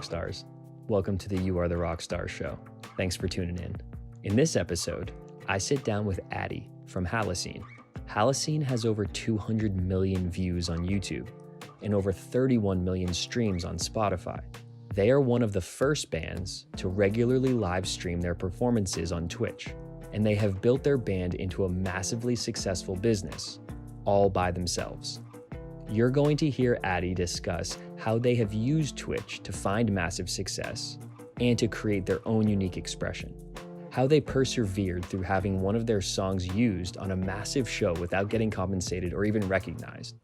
Rockstars. Welcome to the You Are the Rockstar show. Thanks for tuning in. In this episode, I sit down with Addie from Halocene. Halocene has over 200 million views on YouTube and over 31 million streams on Spotify. They are one of the first bands to regularly live stream their performances on Twitch, and they have built their band into a massively successful business, all by themselves. You're going to hear Addie discuss how they have used Twitch to find massive success and to create their own unique expression, how they persevered through having one of their songs used on a massive show without getting compensated or even recognized,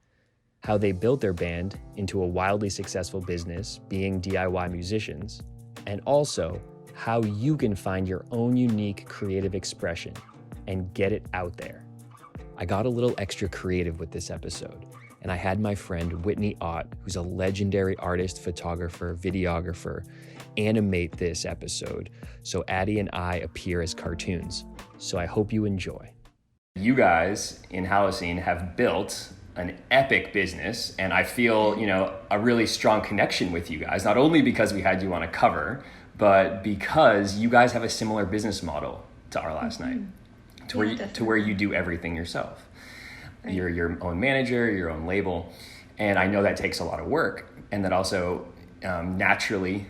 how they built their band into a wildly successful business being DIY musicians, and also how you can find your own unique creative expression and get it out there. I got a little extra creative with this episode, and I had my friend Whitney, who's a legendary artist, photographer, videographer, animate this episode so Addie and I appear as cartoons. So I hope you enjoy. You guys in Halocene have built an epic business, and I feel, a really strong connection with you guys, not only because we had you on a cover, but because you guys have a similar business model to our last night, to where you do everything yourself. Right. You're your own manager, your own label, and I know that takes a lot of work, and that also naturally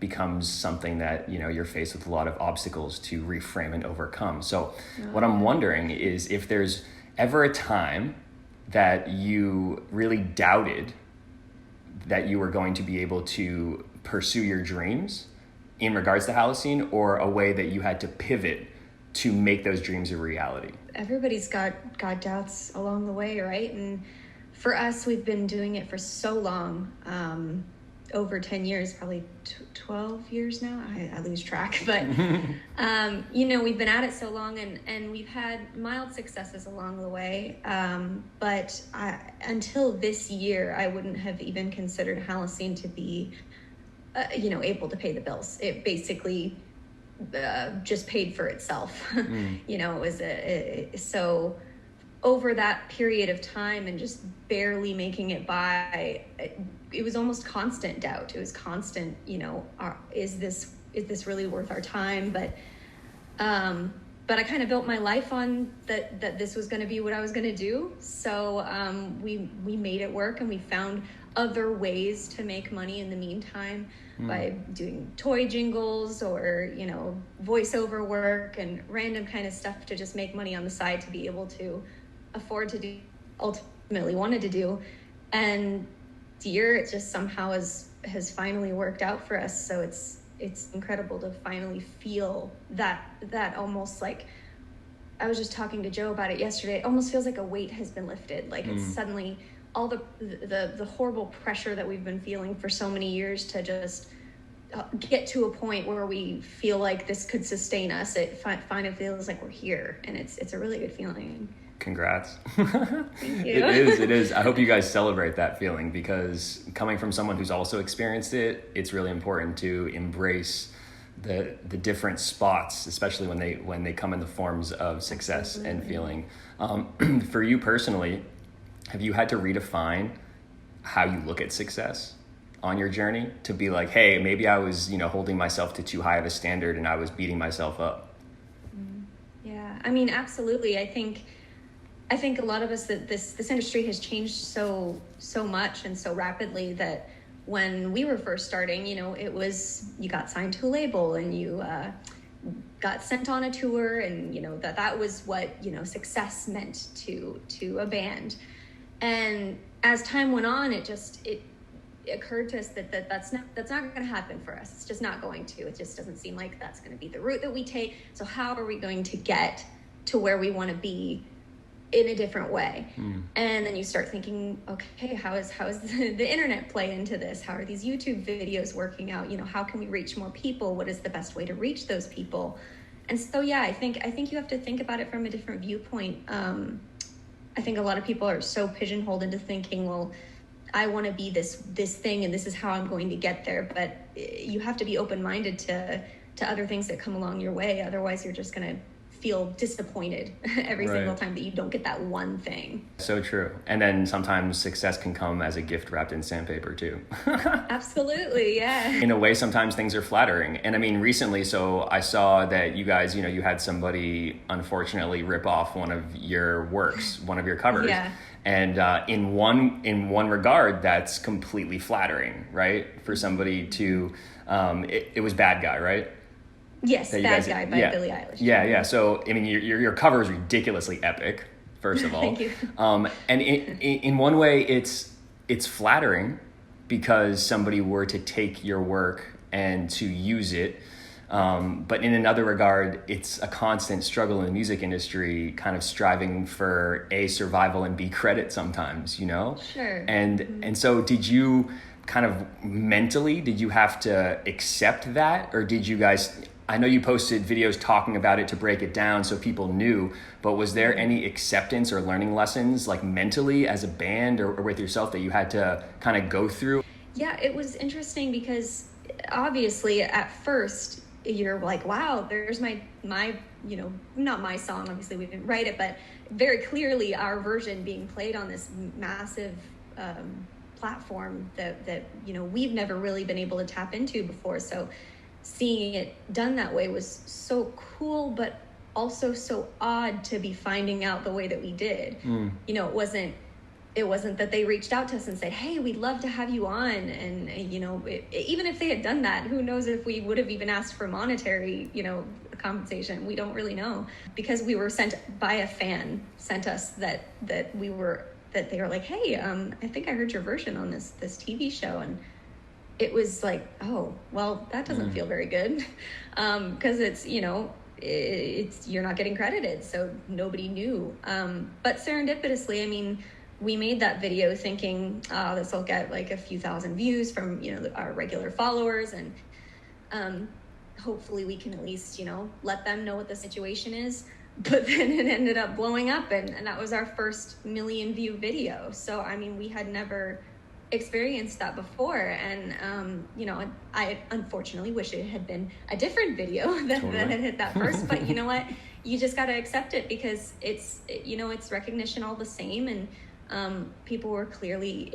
becomes something that you're faced with a lot of obstacles to reframe and overcome. So what I'm wondering is if there's ever a time that you really doubted that you were going to be able to pursue your dreams in regards to Halocene, or a way that you had to pivot to make those dreams a reality. Everybody's got doubts along the way, right? And for us, we've been doing it for so long, over 10 years, probably 12 years now. I lose track, but we've been at it so long, and we've had mild successes along the way. But until this year, I wouldn't have even considered Halocene to be, able to pay the bills. It basically just paid for itself. It was so over that period of time and just barely making it by, it was almost constant doubt. It was constant, is this really worth our time? But I kind of built my life on that this was going to be what I was going to do. So we made it work, and we found other ways to make money in the meantime by doing toy jingles or, voiceover work and random kind of stuff to just make money on the side to be able to afford to do ultimately wanted to do. And the year, it just somehow has finally worked out for us. So it's incredible to finally feel that almost like, I was just talking to Joe about it yesterday. It almost feels like a weight has been lifted. Like it's suddenly all the horrible pressure that we've been feeling for so many years to just get to a point where we feel like this could sustain us. It finally feels like we're here, and it's a really good feeling. Congrats. Thank you. It is. I hope you guys celebrate that feeling, because coming from someone who's also experienced it, it's really important to embrace the different spots, especially when they come in the forms of success. Absolutely. And feeling. For you personally, have you had to redefine how you look at success on your journey to be like, hey, maybe I was, holding myself to too high of a standard and I was beating myself up? Yeah, I mean, absolutely. I think a lot of us, that this industry has changed so much and so rapidly that when we were first starting, it was, you got signed to a label and you got sent on a tour, and that was what success meant to a band. And as time went on, it occurred to us that's not going to happen for us. It's just not going to. It just doesn't seem like that's going to be the route that we take. So how are we going to get to where we want to be in a different way? And then you start thinking, okay, how is the internet play into this? How are these YouTube videos working out? How can we reach more people? What is the best way to reach those people? And so, yeah, I think you have to think about it from a different viewpoint. I think a lot of people are so pigeonholed into thinking, well, I want to be this thing, and this is how I'm going to get there. But you have to be open-minded to other things that come along your way. Otherwise, you're just going to feel disappointed every Right. single time that you don't get that one thing. So true. And then sometimes success can come as a gift wrapped in sandpaper too. Absolutely, yeah. In a way, sometimes things are flattering. And I mean, recently, so I saw that you guys, you had somebody unfortunately rip off one of your works, one of your covers. Yeah. And in one regard, that's completely flattering, right? For somebody to, it was Bad Guy, right? Yes, Bad Guy by Billie Eilish. Yeah. So, I mean, your cover is ridiculously epic, first of all. Thank you. And in one way, it's flattering because somebody were to take your work and to use it. But in another regard, it's a constant struggle in the music industry, kind of striving for A, survival, and B, credit sometimes, Sure. And so did you kind of mentally, did you have to accept that? Or did you guys, I know you posted videos talking about it to break it down so people knew, but was there any acceptance or learning lessons like mentally as a band or with yourself that you had to kind of go through? Yeah, it was interesting because obviously at first you're like, wow, there's my not my song, obviously we didn't write it, but very clearly our version being played on this massive platform that we've never really been able to tap into before. So seeing it done that way was so cool, but also so odd to be finding out the way that we did. It wasn't that they reached out to us and said, hey, we'd love to have you on. And, even if they had done that, who knows if we would have even asked for monetary, compensation. We don't really know, because we were sent by a fan, sent us that they were like, hey, I think I heard your version on this TV show. And it was like, oh, well, that doesn't feel very good. Cause it's, you're not getting credited. So nobody knew. But serendipitously, I mean, we made that video thinking, this will get like a few thousand views from, our regular followers. And hopefully we can at least, let them know what the situation is. But then it ended up blowing up, and that was our first 1 million view video. So, I mean, we had never experienced that before. And, I unfortunately wish it had been a different video that had hit that first. But you know what? You just got to accept it, because it's recognition all the same. And people were clearly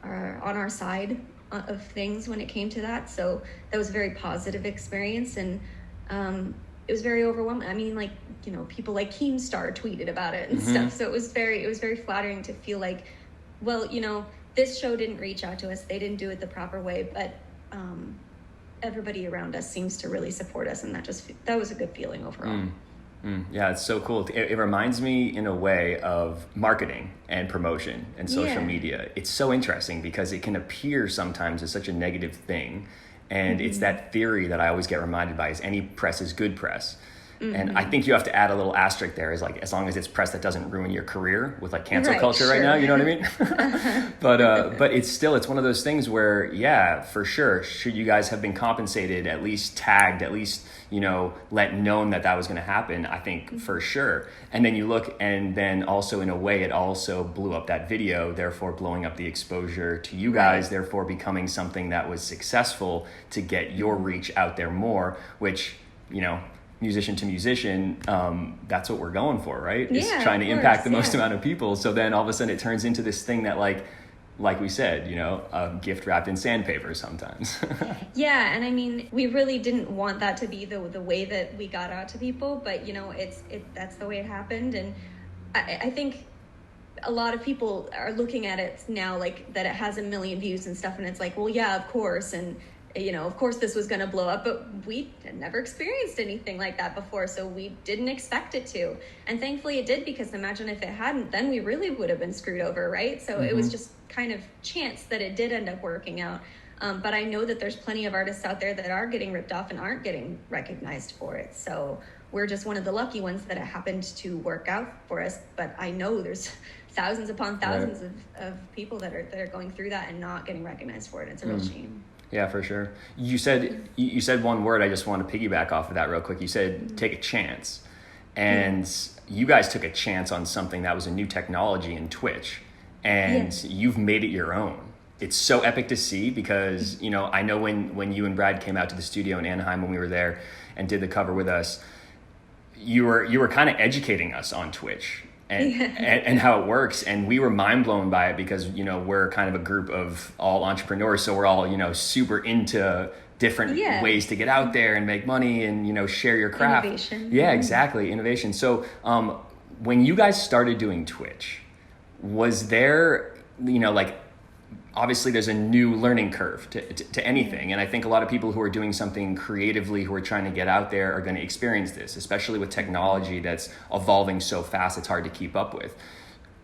on our side of things when it came to that. So that was a very positive experience. And it was very overwhelming. I mean, like, people like Keemstar tweeted about it and stuff. So it was very flattering to feel like, well, this show didn't reach out to us. They didn't do it the proper way, but everybody around us seems to really support us. And that was a good feeling overall. Yeah, it's so cool. It reminds me in a way of marketing and promotion and social media. It's so interesting because it can appear sometimes as such a negative thing. And it's that theory that I always get reminded by, is any press is good press. And I think you have to add a little asterisk there, is like, as long as it's press that doesn't ruin your career with like cancel culture right now, you know what I mean? But it's one of those things where, yeah, for sure, should you guys have been compensated, at least tagged, at least, let known that was going to happen, I think for sure. And then you look, and then also in a way, it also blew up that video, therefore blowing up the exposure to you guys, therefore becoming something that was successful to get your reach out there more, which, musician to musician, that's what we're going for, right? It's trying to impact the most amount of people. So then all of a sudden it turns into this thing that like we said, a gift wrapped in sandpaper sometimes. Yeah, and I mean, we really didn't want that to be the way that we got out to people, but that's the way it happened. And I think a lot of people are looking at it now like that it has 1 million views and stuff, and it's like, well, yeah, of course, and of course this was going to blow up, but we had never experienced anything like that before, so we didn't expect it to. And thankfully it did, because imagine if it hadn't, then we really would have been screwed over, right? So it was just kind of chance that it did end up working out. But I know that there's plenty of artists out there that are getting ripped off and aren't getting recognized for it. So we're just one of the lucky ones that it happened to work out for us. But I know there's thousands upon thousands of people that are going through that and not getting recognized for it. It's a real shame. Yeah, for sure. You said one word. I just want to piggyback off of that real quick. You said take a chance, and you guys took a chance on something that was a new technology in Twitch, and you've made it your own. It's so epic to see, because I know when you and Brad came out to the studio in Anaheim when we were there and did the cover with us, you were kind of educating us on Twitch and how it works. And we were mind blown by it because, you know, we're kind of a group of all entrepreneurs. So we're all, you know, super into different ways to get out there and make money and, you know, share your craft. Innovation. Yeah, exactly. Innovation. So when you guys started doing Twitch, was there, you know, like, obviously there's a new learning curve to anything. And I think a lot of people who are doing something creatively, who are trying to get out there, are going to experience this, especially with technology that's evolving so fast, it's hard to keep up with.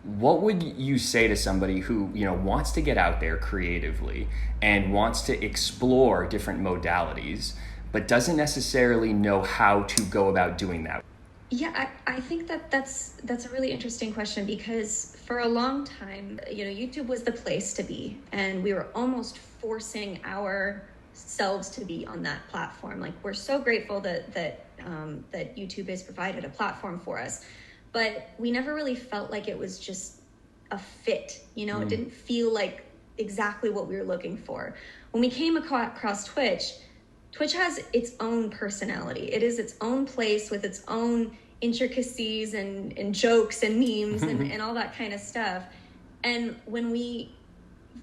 What would you say to somebody who, you know, wants to get out there creatively and wants to explore different modalities, but doesn't necessarily know how to go about doing that? Yeah, I think that's a really interesting question, because for a long time, you know, YouTube was the place to be, and we were almost forcing ourselves to be on that platform. Like, we're so grateful that YouTube has provided a platform for us, but we never really felt like it was just a fit. You know, it didn't feel like exactly what we were looking for. When we came across Twitch has its own personality. It is its own place with its own intricacies and jokes and memes and all that kind of stuff. And when we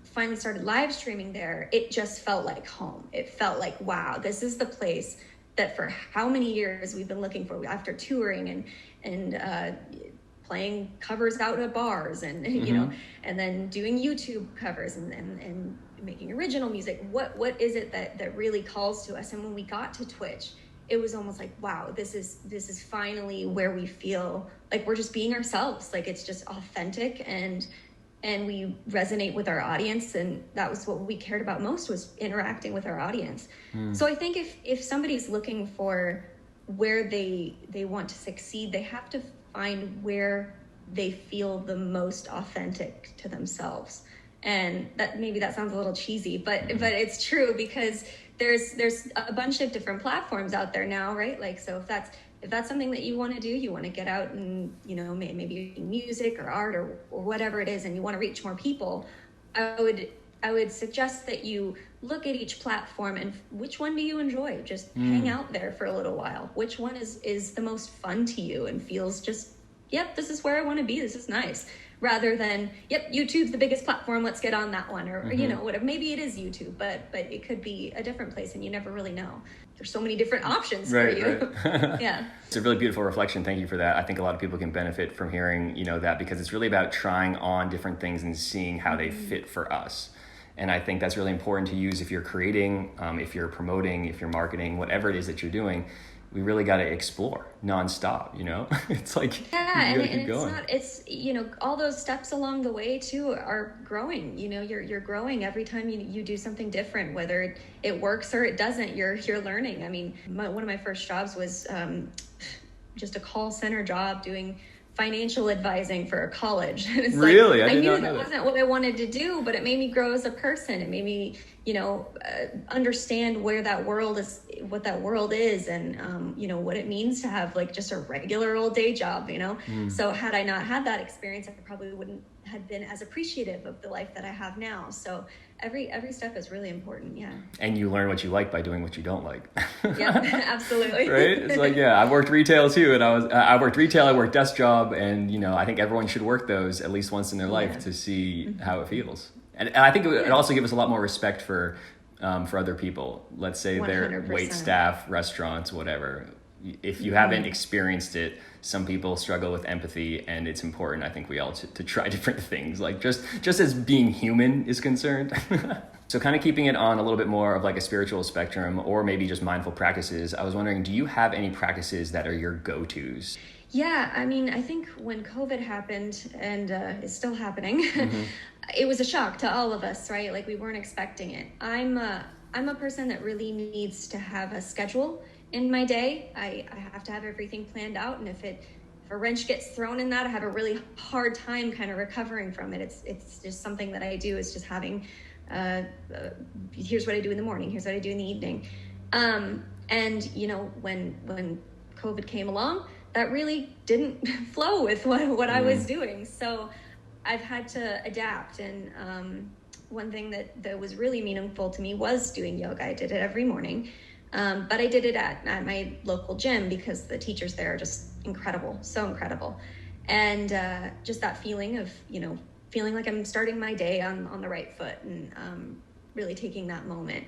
finally started live streaming there, it just felt like home. It felt like, wow, this is the place that for how many years we've been looking for, after touring and playing covers out at bars and, you know, and then doing YouTube covers and making original music. What is it that really calls to us? And when we got to Twitch, it was almost like, wow, this is finally where we feel like we're just being ourselves. Like, it's just authentic and we resonate with our audience. And that was what we cared about most, was interacting with our audience. So I think if somebody's looking for where they want to succeed, they have to find where they feel the most authentic to themselves. And that sounds a little cheesy, but it's true, because there's a bunch of different platforms out there now, right? Like, so if that's something that you want to do, you want to get out and, you know, maybe music or art or whatever it is, and you want to reach more people, I would suggest that you look at each platform and which one do you enjoy? Just hang out there for a little while. Which one is the most fun to you and feels just, yep, this is where I want to be. This is nice. Rather than, yep, YouTube's the biggest platform, let's get on that one, or you know, whatever. Maybe it is YouTube, but it could be a different place, and you never really know. There's so many different options for you. Right. Yeah. It's a really beautiful reflection. Thank you for that. I think a lot of people can benefit from hearing, you know, that, because it's really about trying on different things and seeing how they fit for us. And I think that's really important to use if you're creating, if you're promoting, if you're marketing, whatever it is that you're doing. We really got to explore nonstop, you know? It's like, yeah, it's you know, all those steps along the way too are growing. You know, you're growing every time you do something different, whether it works or it doesn't, you're learning. I mean, one of my first jobs was just a call center job doing financial advising for a college. And it's really? Like, I knew that wasn't what I wanted to do, but it made me grow as a person. It made me, you know, understand what that world is, and you know, what it means to have like just a regular old day job, you know. So had I not had that experience, I probably wouldn't have been as appreciative of the life that I have now. So every step is really important. Yeah. And you learn what you like by doing what you don't like. Yeah, absolutely. Right? It's like, yeah, I worked retail too, and I worked retail, I worked desk job, and you know, I think everyone should work those at least once in their life to see how it feels. And I think it also gives us a lot more respect for other people. Let's say 100%. They're wait staff, restaurants, whatever. If you haven't experienced it, some people struggle with empathy, and it's important, I think, we all to try different things, like just as being human is concerned. So kind of keeping it on a little bit more of like a spiritual spectrum, or maybe just mindful practices, I was wondering, do you have any practices that are your go-tos? Yeah, I mean, I think when COVID happened, and it's still happening, it was a shock to all of us, right? Like, we weren't expecting it. I'm a person that really needs to have a schedule in my day. I have to have everything planned out, and if a wrench gets thrown in that, I have a really hard time kind of recovering from it. It's just something that I do, is just having here's what I do in the morning, here's what I do in the evening. And you know, when COVID came along, that really didn't flow with what I was doing. So I've had to adapt. And one thing that was really meaningful to me was doing yoga. I did it every morning. But I did it at my local gym because the teachers there are just incredible, so incredible. And just that feeling of, feeling like I'm starting my day on the right foot, and really taking that moment.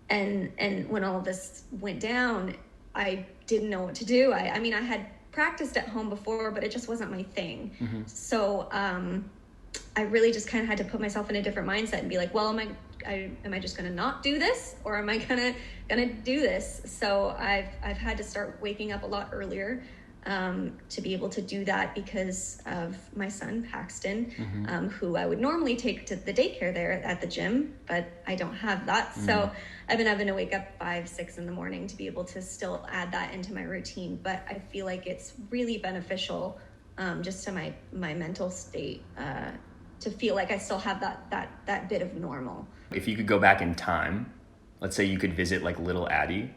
And when all of this went down, I didn't know what to do. I mean, I had practiced at home before, but it just wasn't my thing. Mm-hmm. So I really just kind of had to put myself in a different mindset and be like, well, am I just going to not do this, or am I gonna do this? So I've had to start waking up a lot earlier to be able to do that because of my son Paxton, mm-hmm. Who I would normally take to the daycare there at the gym, but I don't have that. Mm-hmm. So I've been having to wake up 5-6 in the morning to be able to still add that into my routine. But I feel like it's really beneficial just to my mental state to feel like I still have that bit of normal. If you could go back in time, let's say you could visit like little Addie,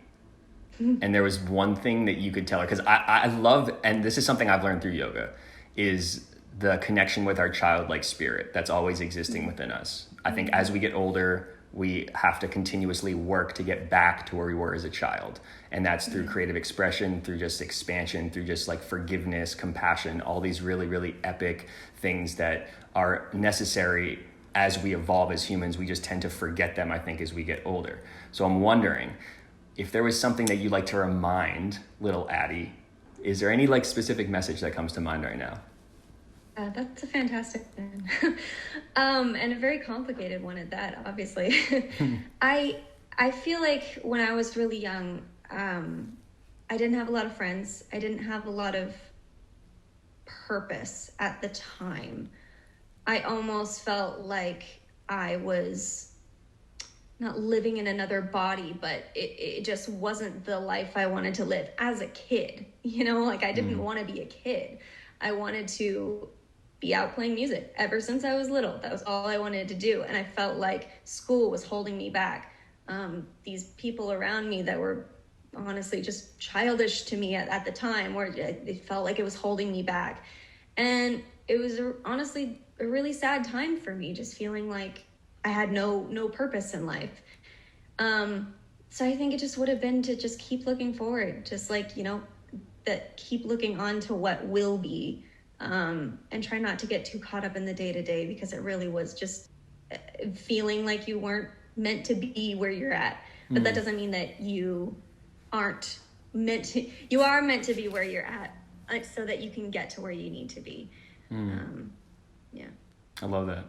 and there was one thing that you could tell her, because I love, and this is something I've learned through yoga, is the connection with our childlike spirit that's always existing within us. I think as we get older, we have to continuously work to get back to where we were as a child. And that's through creative expression, through just expansion, through just like forgiveness, compassion, all these really, really epic things that are necessary as we evolve as humans. We just tend to forget them, I think, as we get older. So I'm wondering, if there was something that you'd like to remind little Addie, is there any like specific message that comes to mind right now? That's a fantastic one. And a very complicated one at that, obviously. I feel like when I was really young, I didn't have a lot of friends. I didn't have a lot of purpose at the time. I almost felt like I was not living in another body, but it just wasn't the life I wanted to live as a kid. Like I didn't want to be a kid. I wanted to be out playing music ever since I was little. That was all I wanted to do. And I felt like school was holding me back. These people around me that were honestly just childish to me at the time, where it felt like it was holding me back. And it was honestly a really sad time for me, just feeling like I had no purpose in life. So I think it just would have been to just keep looking forward, just like, that keep looking on to what will be, and try not to get too caught up in the day-to-day, because it really was just feeling like you weren't meant to be where you're at. But that doesn't mean that you aren't meant to. You are meant to be where you're at, so that you can get to where you need to be. Yeah. I love that.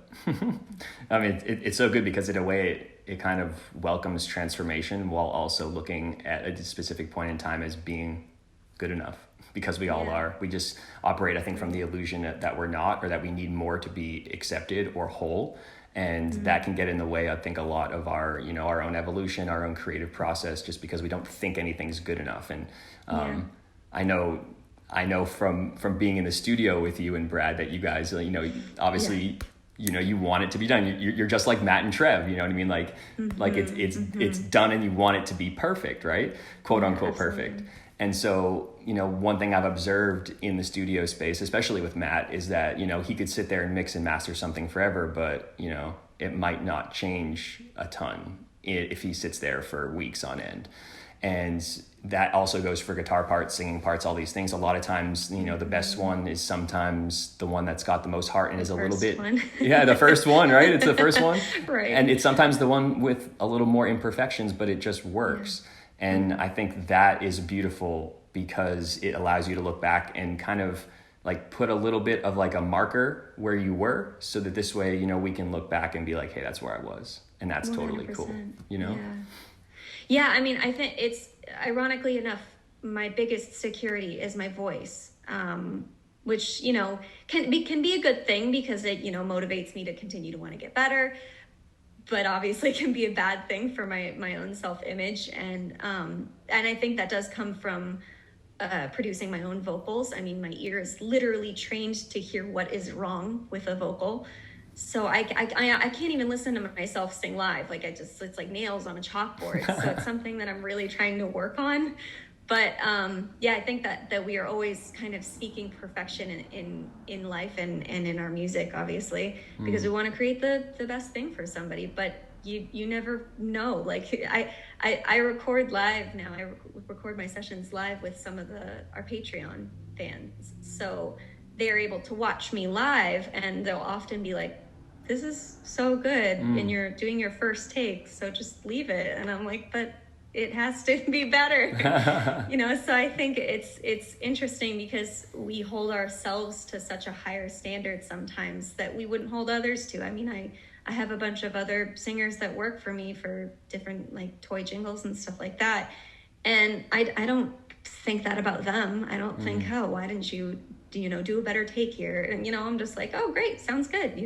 I mean, it's so good because in a way it kind of welcomes transformation while also looking at a specific point in time as being good enough, because we all are. We just operate, I think, from the illusion that we're not, or that we need more to be accepted or whole. And that can get in the way, I think, a lot of our, our own evolution, our own creative process, just because we don't think anything's good enough. And I know from being in the studio with you and Brad that you guys, obviously, you want it to be done. You're just like Matt and Trev, you know what I mean? Like, it's done and you want it to be perfect, right? Quote unquote perfect. And so, one thing I've observed in the studio space, especially with Matt, is that, he could sit there and mix and master something forever, but, it might not change a ton if he sits there for weeks on end. And that also goes for guitar parts, singing parts, all these things. A lot of times, the best one is sometimes the one that's got the most heart and is a little bit, the first one, right? It's the first one. Right. And it's sometimes the one with a little more imperfections, but it just works. Yeah. And I think that is beautiful because it allows you to look back and kind of like put a little bit of like a marker where you were, so that this way, we can look back and be like, hey, that's where I was. And that's 100%. Totally cool, Yeah, I mean, I think it's, ironically enough, my biggest security is my voice, which, can be a good thing because it, motivates me to continue to want to get better, but obviously can be a bad thing for my own self-image. And I think that does come from producing my own vocals. I mean, my ear is literally trained to hear what is wrong with a vocal. So I can't even listen to myself sing live. Like it's like nails on a chalkboard. So it's something that I'm really trying to work on. But I think that we are always kind of seeking perfection in life and in our music, obviously, because we want to create the best thing for somebody. But you never know. Like I record live now. I record my sessions live with some of our Patreon fans. So they're able to watch me live, and they'll often be like, this is so good, and you're doing your first take, so just leave it. And I'm like, but it has to be better. So I think it's interesting because we hold ourselves to such a higher standard sometimes that we wouldn't hold others to. I mean, I have a bunch of other singers that work for me for different like toy jingles and stuff like that, and I don't think that about them. I don't think, oh, why didn't you do a better take here? And I'm just like, oh, great, sounds good.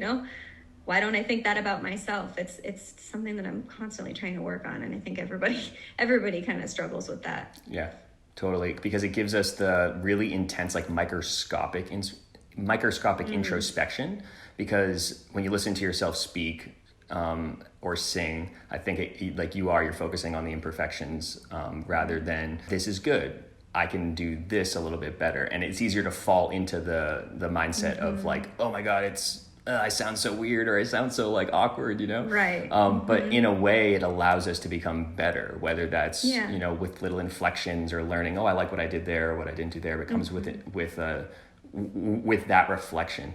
Why don't I think that about myself? It's something that I'm constantly trying to work on, and I think everybody kind of struggles with that. Yeah, totally, because it gives us the really intense, like microscopic introspection. Because when you listen to yourself speak or sing, I think like you're focusing on the imperfections rather than this is good, I can do this a little bit better. And it's easier to fall into the mindset of like, oh my God, I sound so weird, or I sound so like awkward, Right. But in a way it allows us to become better, whether that's with little inflections or learning, oh, I like what I did there or what I didn't do there. But it comes with that reflection.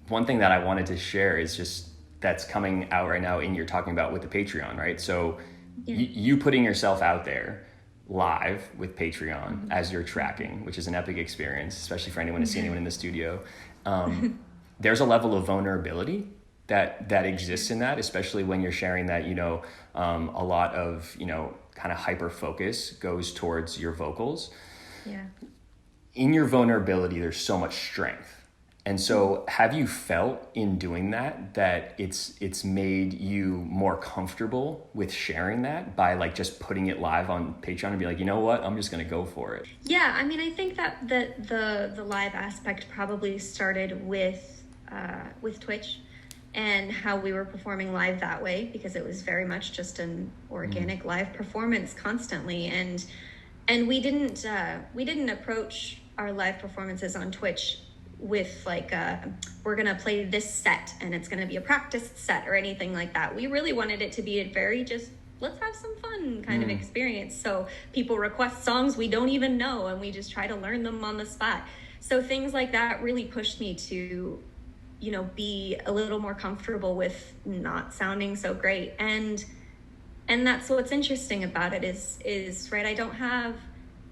One thing that I wanted to share is just that's coming out right now, and you're talking about with the Patreon, right? So you putting yourself out there live with Patreon as you're tracking, which is an epic experience, especially for anyone to see anyone in the studio. There's a level of vulnerability that exists in that, especially when you're sharing that, a lot of, kind of hyper focus goes towards your vocals. Yeah. In your vulnerability, there's so much strength. And so have you felt in doing that it's made you more comfortable with sharing that by like just putting it live on Patreon and be like, you know what, I'm just going to go for it? Yeah. I mean, I think that the live aspect probably started with Twitch and how we were performing live that way, because it was very much just an organic live performance constantly. And we didn't approach our live performances on Twitch with like we're gonna play this set and it's gonna be a practice set or anything like that. We really wanted it to be a very just let's have some fun kind of experience. So people request songs we don't even know, and we just try to learn them on the spot. So things like that really pushed me to be a little more comfortable with not sounding so great. And that's what's interesting about it is right, I don't have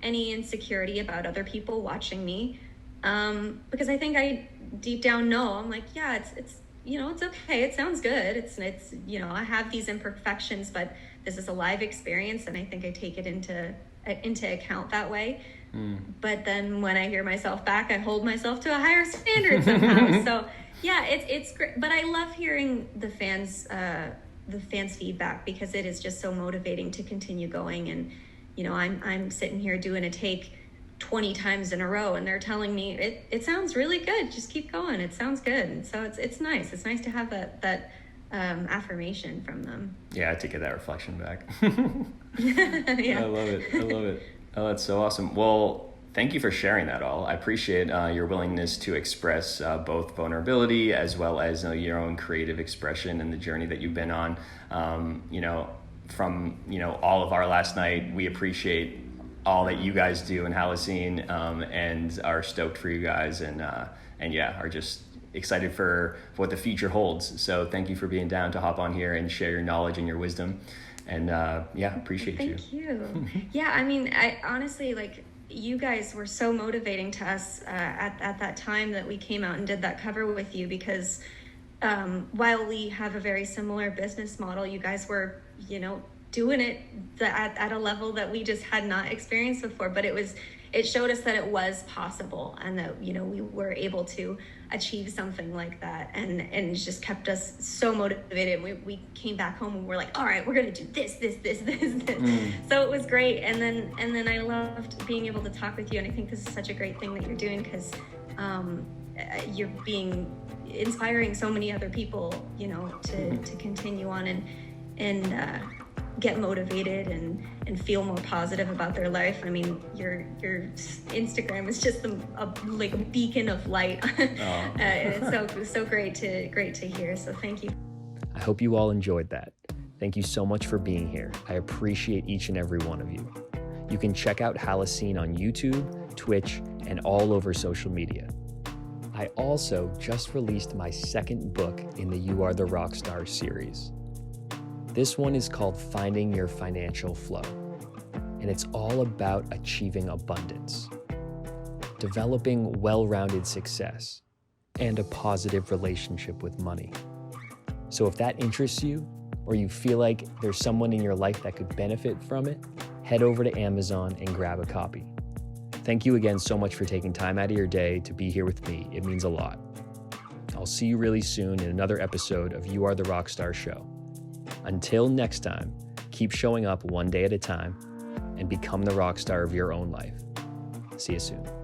any insecurity about other people watching me. Because I think I deep down know, I'm like, yeah, it's it's okay. It sounds good. It's I have these imperfections, but this is a live experience, and I think I take it into account that way. But then when I hear myself back, I hold myself to a higher standard somehow. So yeah, it's great. But I love hearing the fans' feedback, because it is just so motivating to continue going. And I'm sitting here doing a take 20 times in a row, and they're telling me it sounds really good, just keep going, it sounds good. And so it's nice to have that affirmation from them. Yeah, to get that reflection back. Yeah. I love it. Oh, that's so awesome. Well, thank you for sharing that all. I appreciate your willingness to express both vulnerability as well as your own creative expression and the journey that you've been on. From all of our last night, we appreciate all that you guys do in Halocene, and are stoked for you guys, and are just excited for what the future holds. So thank you for being down to hop on here and share your knowledge and your wisdom, and appreciate you. Thank you. Yeah, I mean, I honestly, like, you guys were so motivating to us at that time that we came out and did that cover with you, because while we have a very similar business model, you guys were doing it at a level that we just had not experienced before. But it showed us that it was possible, and that we were able to achieve something like that, and it just kept us so motivated. We came back home and we're like, all right, we're gonna do this. So it was great. And then I loved being able to talk with you, and I think this is such a great thing that you're doing, because you're inspiring so many other people to continue on and get motivated and feel more positive about their life. I mean, your Instagram is just like a beacon of light. It's so great to hear. So thank you. I hope you all enjoyed that. Thank you so much for being here. I appreciate each and every one of you. You can check out Halocene on YouTube, Twitch, and all over social media. I also just released my second book in the You Are the Rockstar series. This one is called Finding Your Financial Flow, and it's all about achieving abundance, developing well-rounded success, and a positive relationship with money. So if that interests you, or you feel like there's someone in your life that could benefit from it, head over to Amazon and grab a copy. Thank you again so much for taking time out of your day to be here with me. It means a lot. I'll see you really soon in another episode of You Are the Rockstar Show. Until next time, keep showing up one day at a time and become the rock star of your own life. See you soon.